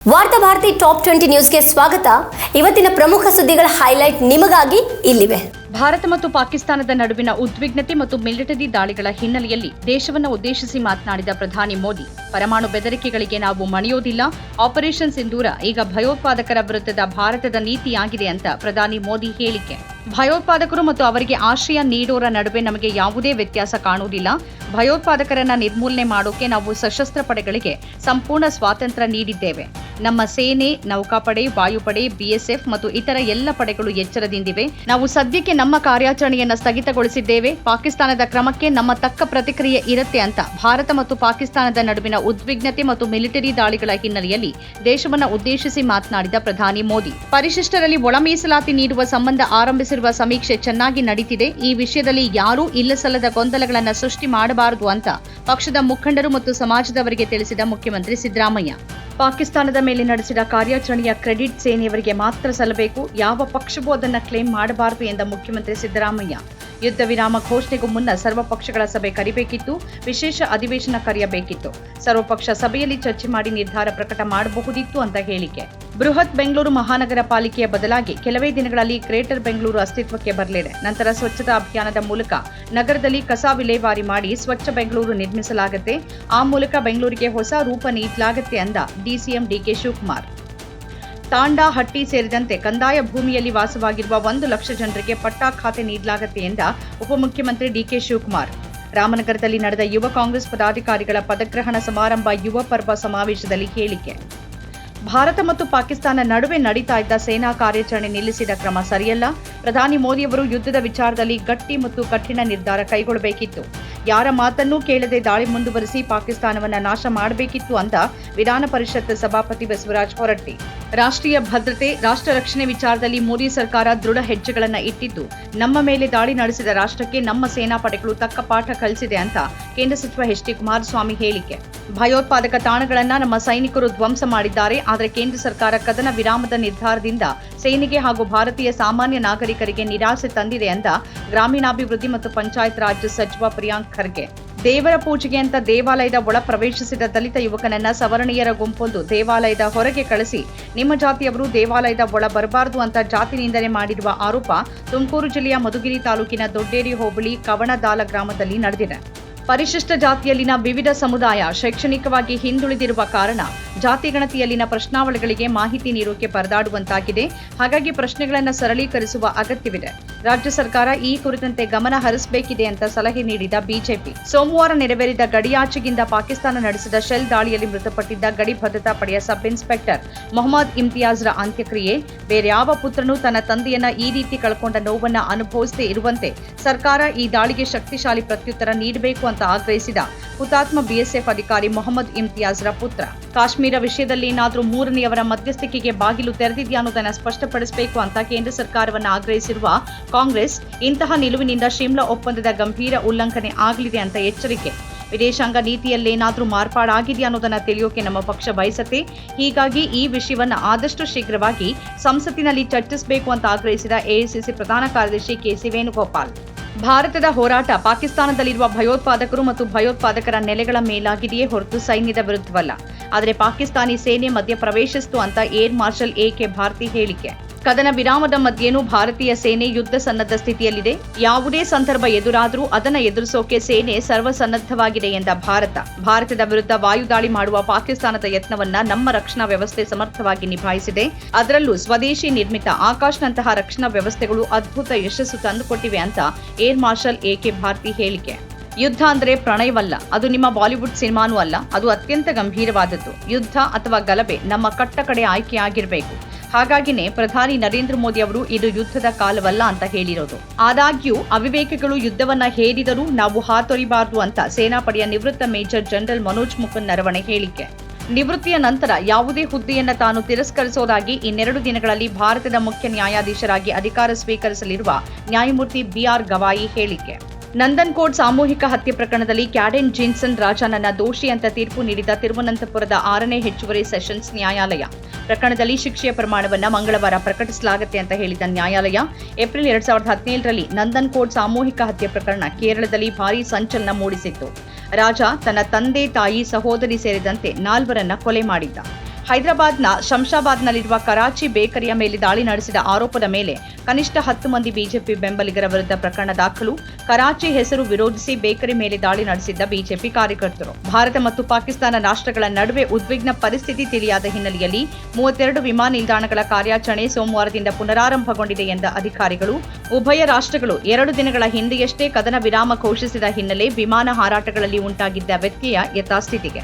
ವಾರ್ತಾ ಭಾರತಿ ಟಾಪ್ 20 ನ್ಯೂಸ್ಗೆ ಸ್ವಾಗತ. ಇವತ್ತಿನ ಪ್ರಮುಖ ಸುದ್ದಿಗಳ ಹೈಲೈಟ್ ನಿಮಗಾಗಿ ಇಲ್ಲಿವೆ. ಭಾರತ ಮತ್ತು ಪಾಕಿಸ್ತಾನದ ನಡುವಿನ ಉದ್ವಿಗ್ನತೆ ಮತ್ತು ಮಿಲಿಟರಿ ದಾಳಿಗಳ ಹಿನ್ನೆಲೆಯಲ್ಲಿ ದೇಶವನ್ನು ಉದ್ದೇಶಿಸಿ ಮಾತನಾಡಿದ ಪ್ರಧಾನಿ ಮೋದಿ, ಪರಮಾಣು ಬೆದರಿಕೆಗಳಿಗೆ ನಾವು ಮಣಿಯೋದಿಲ್ಲ. ಆಪರೇಷನ್ ಸಿಂಧೂರ ಈಗ ಭಯೋತ್ಪಾದಕರ ವಿರುದ್ಧದ ಭಾರತದ ನೀತಿಯಾಗಿದೆ ಅಂತ ಪ್ರಧಾನಿ ಮೋದಿ ಹೇಳಿಕೆ. ಭಯೋತ್ಪಾದಕರು ಮತ್ತು ಅವರಿಗೆ ಆಶ್ರಯ ನೀಡೋರ ನಡುವೆ ನಮಗೆ ಯಾವುದೇ ವ್ಯತ್ಯಾಸ ಕಾಣುವುದಿಲ್ಲ. ಭಯೋತ್ಪಾದಕರನ್ನ ನಿರ್ಮೂಲನೆ ಮಾಡೋಕೆ ನಾವು ಸಶಸ್ತ್ರ ಪಡೆಗಳಿಗೆ ಸಂಪೂರ್ಣ ಸ್ವಾತಂತ್ರ್ಯ ನೀಡಿದ್ದೇವೆ. ನಮ್ಮ ಸೇನೆ, ನೌಕಾಪಡೆ, ವಾಯುಪಡೆ, ಬಿಎಸ್ಎಫ್ ಮತ್ತು ಇತರ ಎಲ್ಲ ಪಡೆಗಳು ಎಚ್ಚರದಿಂದಿವೆ. ನಾವು ಸದ್ಯಕ್ಕೆ ನಮ್ಮ ಕಾರ್ಯಾಚರಣೆಯನ್ನ ಸ್ಥಗಿತಗೊಳಿಸಿದ್ದೇವೆ. ಪಾಕಿಸ್ತಾನದ ಕ್ರಮಕ್ಕೆ ನಮ್ಮ ತಕ್ಕ ಪ್ರತಿಕ್ರಿಯೆ ಇರುತ್ತೆ ಅಂತ ಭಾರತ ಮತ್ತು ಪಾಕಿಸ್ತಾನದ ನಡುವಿನ ಉದ್ವಿಗ್ನತೆ ಮತ್ತು ಮಿಲಿಟರಿ ದಾಳಿಗಳ ಹಿನ್ನೆಲೆಯಲ್ಲಿ ದೇಶವನ್ನು ಉದ್ದೇಶಿಸಿ ಮಾತನಾಡಿದ ಪ್ರಧಾನಿ ಮೋದಿ, ಪರಿಶಿಷ್ಟರಲ್ಲಿ ಒಳ ಮೀಸಲಾತಿ ನೀಡುವ ಸಂಬಂಧ ಆರಂಭಿಸಿರುವ ಸಮೀಕ್ಷೆ ಚೆನ್ನಾಗಿ ನಡೀತಿದೆ. ಈ ವಿಷಯದಲ್ಲಿ ಯಾರೂ ಇಲ್ಲಸಲ್ಲದ ಗೊಂದಲಗಳನ್ನು ಸೃಷ್ಟಿ ಮಾಡಬಾರದು ಅಂತ ಪಕ್ಷದ ಮುಖಂಡರು ಮತ್ತು ಸಮಾಜದವರಿಗೆ ತಿಳಿಸಿದ ಮುಖ್ಯಮಂತ್ರಿ ಸಿದ್ದರಾಮಯ್ಯ. ಪಾಕಿಸ್ತಾನದ ಮೇಲೆ ನಡೆಸಿದ ಕಾರ್ಯಾಚರಣೆಯ ಕ್ರೆಡಿಟ್ ಸೇನೆಯವರಿಗೆ ಮಾತ್ರ ಸಲ್ಲಬೇಕು. ಯಾವ ಪಕ್ಷವೂ ಅದನ್ನು ಕ್ಲೇಮ್ ಮಾಡಬಾರದು ಎಂದ ಮುಖ್ಯಮಂತ್ರಿ ಸಿದ್ದರಾಮಯ್ಯ. ಯುದ್ಧ ವಿರಾಮ ಘೋಷಣೆಗೂ ಮುನ್ನ ಸರ್ವಪಕ್ಷಗಳ ಸಭೆ ಕರೆಯಬೇಕಿತ್ತು. ವಿಶೇಷ ಅಧಿವೇಶನ ಕರೆಯಬೇಕಿತ್ತು. ಸರ್ವಪಕ್ಷ ಸಭೆಯಲ್ಲಿ ಚರ್ಚೆ ಮಾಡಿ ನಿರ್ಧಾರ ಪ್ರಕಟ ಮಾಡಬಹುದಿತ್ತು ಅಂತ ಹೇಳಿಕೆ. ಬೃಹತ್ ಬೆಂಗಳೂರು ಮಹಾನಗರ ಪಾಲಿಕೆಯ ಬದಲಾಗಿ ಕೆಲವೇ ದಿನಗಳಲ್ಲಿ ಗ್ರೇಟರ್ ಬೆಂಗಳೂರು ಅಸ್ತಿತ್ವಕ್ಕೆ ಬರಲಿದೆ. ನಂತರ ಸ್ವಚ್ಛತಾ ಅಭಿಯಾನದ ಮೂಲಕ ನಗರದಲ್ಲಿ ಕಸ ವಿಲೇವಾರಿ ಮಾಡಿ ಸ್ವಚ್ಛ ಬೆಂಗಳೂರು ನಿರ್ಮಿಸಲಾಗುತ್ತೆ. ಆ ಮೂಲಕ ಬೆಂಗಳೂರಿಗೆ ಹೊಸ ರೂಪ ನೀಡಲಾಗುತ್ತೆ ಅಂದ ಡಿಸಿಎಂ ಡಿಕೆ ಶಿವಕುಮಾರ್. ತಾಂಡಾ, ಹಟ್ಟಿ ಸೇರಿದಂತೆ ಕಂದಾಯ ಭೂಮಿಯಲ್ಲಿ ವಾಸವಾಗಿರುವ 1 ಲಕ್ಷ ಜನರಿಗೆ ಪಟ್ಟಾ ಖಾತೆ ನೀಡಲಾಗುತ್ತೆ ಎಂದ ಉಪಮುಖ್ಯಮಂತ್ರಿ ಡಿಕೆ ಶಿವಕುಮಾರ್. ರಾಮನಗರದಲ್ಲಿ ನಡೆದ ಯುವ ಕಾಂಗ್ರೆಸ್ ಪದಾಧಿಕಾರಿಗಳ ಪದಗ್ರಹಣ ಸಮಾರಂಭ ಯುವ ಪರ್ವ ಸಮಾವೇಶದಲ್ಲಿ ಹೇಳಿಕೆ. ಭಾರತ ಮತ್ತು ಪಾಕಿಸ್ತಾನ ನಡುವೆ ನಡೀತಾ ಇದ್ದ ಸೇನಾ ಕಾರ್ಯಾಚರಣೆ ನಿಲ್ಲಿಸಿದ ಕ್ರಮ ಸರಿಯಲ್ಲ. ಪ್ರಧಾನಿ ಮೋದಿಯವರು ಯುದ್ಧದ ವಿಚಾರದಲ್ಲಿ ಗಟ್ಟಿ ಮತ್ತು ಕಠಿಣ ನಿರ್ಧಾರ ಕೈಗೊಳ್ಳಬೇಕಿತ್ತು. ಯಾರ ಮಾತನ್ನೂ ಕೇಳದೆ ದಾಳಿ ಮುಂದುವರಿಸಿ ಪಾಕಿಸ್ತಾನವನ್ನ ನಾಶ ಮಾಡಬೇಕಿತ್ತು ಅಂತ ವಿಧಾನ ಪರಿಷತ್ ಸಭಾಪತಿ ಬಸವರಾಜ ಹೊರಟ್ಟಿ. ರಾಷ್ಟ್ರೀಯ ಭದ್ರತೆ, ರಾಷ್ಟ್ರ ರಕ್ಷಣೆ ವಿಚಾರದಲ್ಲಿ ಮೋದಿ ಸರ್ಕಾರ ದೃಢ ಹೆಜ್ಜೆಗಳನ್ನ ಇಟ್ಟಿದ್ದು, ನಮ್ಮ ಮೇಲೆ ದಾಳಿ ನಡೆಸಿದ ರಾಷ್ಟ್ರಕ್ಕೆ ನಮ್ಮ ಸೇನಾ ಪಡೆಗಳು ತಕ್ಕ ಪಾಠ ಕಲಿಸಿದೆ ಅಂತ ಕೇಂದ್ರ ಸಚಿವ ಎಚ್.ಡಿ. ಕುಮಾರಸ್ವಾಮಿ ಹೇಳಿಕೆ. ಭಯೋತ್ಪಾದಕ ತಾಣಗಳನ್ನ ನಮ್ಮ ಸೈನಿಕರು ಧ್ವಂಸ ಮಾಡಿದ್ದಾರೆ. ಆದರೆ ಕೇಂದ್ರ ಸರ್ಕಾರ ಕದನ ವಿರಾಮದ ನಿರ್ಧಾರದಿಂದ ಸೇನೆಗೆ ಹಾಗೂ ಭಾರತೀಯ ಸಾಮಾನ್ಯ ನಾಗರಿಕರಿಗೆ ನಿರಾಸೆ ತಂದಿದೆ ಎಂದ ಗ್ರಾಮೀಣಾಭಿವೃದ್ಧಿ ಮತ್ತು ಪಂಚಾಯತ್ ರಾಜ್ ಸಚಿವ ಪ್ರಿಯಾಂಕ್ ಖರ್ಗೆ. ದೇವರ ಪೂಜೆಗೆ ಅಂತ ದೇವಾಲಯದ ಒಳ ಪ್ರವೇಶಿಸಿದ ದಲಿತ ಯುವಕನನ್ನ ಸವರ್ಣೀಯರ ಗುಂಪೊಂದು ದೇವಾಲಯದ ಹೊರಗೆ ಕಳಿಸಿ ನಿಮ್ಮ ಜಾತಿಯವರು ದೇವಾಲಯದ ಒಳ ಬರಬಾರದು ಅಂತ ಜಾತಿ ನಿಂದನೆ ಮಾಡಿರುವ ಆರೋಪ ತುಮಕೂರು ಜಿಲ್ಲೆಯ ಮಧುಗಿರಿ ತಾಲೂಕಿನ ದೊಡ್ಡೇರಿ ಹೋಬಳಿ ಕವಣದಾಲ ಗ್ರಾಮದಲ್ಲಿ ನಡೆದಿದೆ. ಪರಿಶಿಷ್ಟ ಜಾತಿಯಲ್ಲಿನ ವಿವಿಧ ಸಮುದಾಯ ಶೈಕ್ಷಣಿಕವಾಗಿ ಹಿಂದುಳಿದಿರುವ ಕಾರಣ ಜಾತಿ ಗಣತಿಯಲ್ಲಿನ ಪ್ರಶ್ನಾವಳಿಗಳಿಗೆ ಮಾಹಿತಿ ನೀಡೋಕೆ ಪರದಾಡುವಂತಾಗಿದೆ. ಹಾಗಾಗಿ ಪ್ರಶ್ನೆಗಳನ್ನು ಸರಳೀಕರಿಸುವ ಅಗತ್ಯವಿದೆ. ರಾಜ್ಯ ಸರ್ಕಾರ ಈ ಕುರಿತಂತೆ ಗಮನ ಹರಿಸಬೇಕಿದೆ ಅಂತ ಸಲಹೆ ನೀಡಿದ ಬಿಜೆಪಿ. ಸೋಮವಾರ ನೆರವೇರಿದ ಗಡಿಯಾಚೆಗಿಂದ ಪಾಕಿಸ್ತಾನ ನಡೆಸಿದ ಶೆಲ್ ದಾಳಿಯಲ್ಲಿ ಮೃತಪಟ್ಟಿದ್ದ ಗಡಿ ಭದ್ರತಾ ಪಡೆಯ ಸಬ್ ಇನ್ಸ್ಪೆಕ್ಟರ್ ಮೊಹಮ್ಮದ್ ಇಮ್ತಿಯಾಜ್ರ ಅಂತ್ಯಕ್ರಿಯೆ. ಬೇರ್ಯಾವ ಪುತ್ರನೂ ತನ್ನ ತಂದೆಯನ್ನ ಈ ರೀತಿ ಕಳ್ಕೊಂಡ ನೋವನ್ನ ಅನುಭವಿಸದೇ ಇರುವಂತೆ ಸರ್ಕಾರ ಈ ದಾಳಿಗೆ ಶಕ್ತಿಶಾಲಿ ಪ್ರತ್ಯುತ್ತರ ನೀಡಬೇಕು ಅಂತ ಆಗ್ರಹಿಸಿದ ಹುತಾತ್ಮ ಬಿಎಸ್ಎಫ್ ಅಧಿಕಾರಿ ಮೊಹಮ್ಮದ್ ಇಮ್ತಿಯಾಜ್ರ ಪುತ್ರ. ಕಾಶ್ಮೀರ ವಿಷಯದಲ್ಲಿ ಏನಾದರೂ ಮೂರನೆಯವರ ಮಧ್ಯಸ್ಥಿಕೆಗೆ ಬಾಗಿಲು ತೆರೆದಿದೆಯಾ ಅನ್ನೋದನ್ನು ಸ್ಪಷ್ಟಪಡಿಸಬೇಕು ಅಂತ ಕೇಂದ್ರ ಸರ್ಕಾರವನ್ನು ಆಗ್ರಹಿಸಿರುವ ಕಾಂಗ್ರೆಸ್, ಇಂತಹ ನಿಲುವಿನಿಂದ ಶಿಮ್ಲಾ ಒಪ್ಪಂದದ ಗಂಭೀರ ಉಲ್ಲಂಘನೆ ಆಗಲಿದೆ ಅಂತ ಎಚ್ಚರಿಕೆ. ವಿದೇಶಾಂಗ ನೀತಿಯಲ್ಲೇನಾದರೂ ಮಾರ್ಪಾಡಾಗಿದೆಯಾ ಅನ್ನೋದನ್ನು ತಿಳಿಯೋಕೆ ನಮ್ಮ ಪಕ್ಷ ಬಯಸತ್ತೆ. ಹೀಗಾಗಿ ಈ ವಿಷಯವನ್ನು ಆದಷ್ಟು ಶೀಘ್ರವಾಗಿ ಸಂಸತ್ತಿನಲ್ಲಿ ಚರ್ಚಿಸಬೇಕು ಅಂತ ಆಗ್ರಹಿಸಿದ ಎಐಸಿಸಿ ಪ್ರಧಾನ ಕಾರ್ಯದರ್ಶಿ ಕೆಸಿ ವೇಣುಗೋಪಾಲ್. ಭಾರತದ ಹೋರಾಟ ಪಾಕಿಸ್ತಾನದಲ್ಲಿರುವ ಭಯೋತ್ಪಾದಕರು ಮತ್ತು ಭಯೋತ್ಪಾದಕರ ನೆಲೆಗಳ ಮೇಲಾಗಿದೆಯೇ ಹೊರತು ಸೈನ್ಯದ ವಿರುದ್ಧವಲ್ಲ. ಆದರೆ ಪಾಕಿಸ್ತಾನಿ ಸೇನೆ ಮಧ್ಯ ಪ್ರವೇಶಿಸಿತು ಅಂತ ಏರ್ ಮಾರ್ಷಲ್ ಎ.ಕೆ. ಭಾರತಿ ಹೇಳಿಕೆ. ಕದನ ವಿರಾಮದ ಮಧ್ಯೆನೂ ಭಾರತೀಯ ಸೇನೆ ಯುದ್ಧ ಸನ್ನದ್ಧ ಸ್ಥಿತಿಯಲ್ಲಿದೆ. ಯಾವುದೇ ಸಂದರ್ಭ ಎದುರಾದರೂ ಅದನ್ನು ಎದುರಿಸೋಕೆ ಸೇನೆ ಸರ್ವಸನ್ನದ್ಧವಾಗಿದೆ ಎಂದ ಭಾರತದ ವಿರುದ್ಧ ವಾಯುದಾಳಿ ಮಾಡುವ ಪಾಕಿಸ್ತಾನದ ಯತ್ನವನ್ನ ನಮ್ಮ ರಕ್ಷಣಾ ವ್ಯವಸ್ಥೆ ಸಮರ್ಥವಾಗಿ ನಿಭಾಯಿಸಿದೆ. ಅದರಲ್ಲೂ ಸ್ವದೇಶಿ ನಿರ್ಮಿತ ಆಕಾಶ್ನಂತಹ ರಕ್ಷಣಾ ವ್ಯವಸ್ಥೆಗಳು ಅದ್ಭುತ ಯಶಸ್ಸು ತಂದುಕೊಟ್ಟಿವೆ ಅಂತ ಏರ್ ಮಾರ್ಷಲ್ ಎ.ಕೆ. ಭಾರತಿ ಹೇಳಿಕೆ. ಯುದ್ಧ ಅಂದ್ರೆ ಪ್ರಣಯವಲ್ಲ, ಅದು ನಿಮ್ಮ ಬಾಲಿವುಡ್ ಸಿನಿಮಾನೂ ಅಲ್ಲ. ಅದು ಅತ್ಯಂತ ಗಂಭೀರವಾದದ್ದು. ಯುದ್ಧ ಅಥವಾ ಗಲಭೆ ನಮ್ಮ ಕಟ್ಟ ಕಡೆ ಆಯ್ಕೆಯಾಗಿರಬೇಕು. ಹಾಗಾಗಿನೇ ಪ್ರಧಾನಿ ನರೇಂದ್ರ ಮೋದಿ ಅವರು ಇದು ಯುದ್ಧದ ಕಾಲವಲ್ಲ ಅಂತ ಹೇಳಿರೋದು. ಆದಾಗ್ಯೂ ಅವಿವೇಕಿಗಳು ಯುದ್ಧವನ್ನ ಹೇರಿದರೂ ನಾವು ಹಾತೊರಿಬಾರದು ಅಂತ ಸೇನಾಪಡೆಯ ನಿವೃತ್ತ ಮೇಜರ್ ಜನರಲ್ ಮನೋಜ್ ಮುಕುಂದ್ ನರವಣೆ ಹೇಳಿಕೆ. ನಿವೃತ್ತಿಯ ನಂತರ ಯಾವುದೇ ಹುದ್ದೆಯನ್ನು ತಾನು ತಿರಸ್ಕರಿಸೋದಾಗಿ ಇನ್ನೆರಡು ದಿನಗಳಲ್ಲಿ ಭಾರತದ ಮುಖ್ಯ ನ್ಯಾಯಾಧೀಶರಾಗಿ ಅಧಿಕಾರ ಸ್ವೀಕರಿಸಲಿರುವ ನ್ಯಾಯಮೂರ್ತಿ ಬಿಆರ್ ಗವಾಯಿ ಹೇಳಿಕೆ. ನಂದನ್ಕೋಟ್ ಸಾಮೂಹಿಕ ಹತ್ಯೆ ಪ್ರಕರಣದಲ್ಲಿ ಕ್ಯಾಡೆನ್ ಜಿನ್ಸನ್ ರಾಜನನ್ನ ದೋಷಿ ಅಂತ ತೀರ್ಪು ನೀಡಿದ ತಿರುವನಂತಪುರದ 6ನೇ ಹೆಚ್ಚುವರಿ ಸೆಷನ್ಸ್ ನ್ಯಾಯಾಲಯ. ಪ್ರಕರಣದಲ್ಲಿ ಶಿಕ್ಷೆಯ ಪ್ರಮಾಣವನ್ನು ಮಂಗಳವಾರ ಪ್ರಕಟಿಸಲಾಗುತ್ತೆ ಅಂತ ಹೇಳಿದ ನ್ಯಾಯಾಲಯ, ಏಪ್ರಿಲ್ 2017ರಲ್ಲಿ ನಂದನ್ಕೋಟ್ ಸಾಮೂಹಿಕ ಹತ್ಯೆ ಪ್ರಕರಣ ಕೇರಳದಲ್ಲಿ ಭಾರೀ ಸಂಚಲನ ಮೂಡಿಸಿತ್ತು. ರಾಜ ತನ್ನ ತಂದೆ, ತಾಯಿ, ಸಹೋದರಿ ಸೇರಿದಂತೆ 4ರನ್ನ ಕೊಲೆ ಮಾಡಿದ್ದ. ಹೈದರಾಬಾದ್ನ ಶಂಷಾಬಾದ್ನಲ್ಲಿರುವ ಕರಾಚಿ ಬೇಕರಿಯ ಮೇಲೆ ದಾಳಿ ನಡೆಸಿದ ಆರೋಪದ ಮೇಲೆ ಕನಿಷ್ಠ 10 ಮಂದಿ ಬಿಜೆಪಿ ಬೆಂಬಲಿಗರ ವಿರುದ್ಧ ಪ್ರಕರಣ ದಾಖಲು. ಕರಾಚಿ ಹೆಸರು ವಿರೋಧಿಸಿ ಬೇಕರಿ ಮೇಲೆ ದಾಳಿ ನಡೆಸಿದ್ದ ಬಿಜೆಪಿ ಕಾರ್ಯಕರ್ತರು. ಭಾರತ ಮತ್ತು ಪಾಕಿಸ್ತಾನ ರಾಷ್ಟ್ರಗಳ ನಡುವೆ ಉದ್ವಿಗ್ನ ಪರಿಸ್ಥಿತಿ ತಿಳಿಯಾದ ಹಿನ್ನೆಲೆಯಲ್ಲಿ 32 ವಿಮಾನ ನಿಲ್ದಾಣಗಳ ಕಾರ್ಯಾಚರಣೆ ಸೋಮವಾರದಿಂದ ಪುನರಾರಂಭಗೊಂಡಿದೆ ಎಂದ ಅಧಿಕಾರಿಗಳು, ಉಭಯ ರಾಷ್ಟ್ರಗಳು 2 ದಿನಗಳ ಹಿಂದೆಯಷ್ಟೇ ಕದನ ವಿರಾಮ ಘೋಷಿಸಿದ ಹಿನ್ನೆಲೆ ವಿಮಾನ ಹಾರಾಟಗಳಲ್ಲಿ ಉಂಟಾಗಿದ್ದ ವ್ಯತ್ಯಯ ಯಥಾಸ್ಥಿತಿಗೆ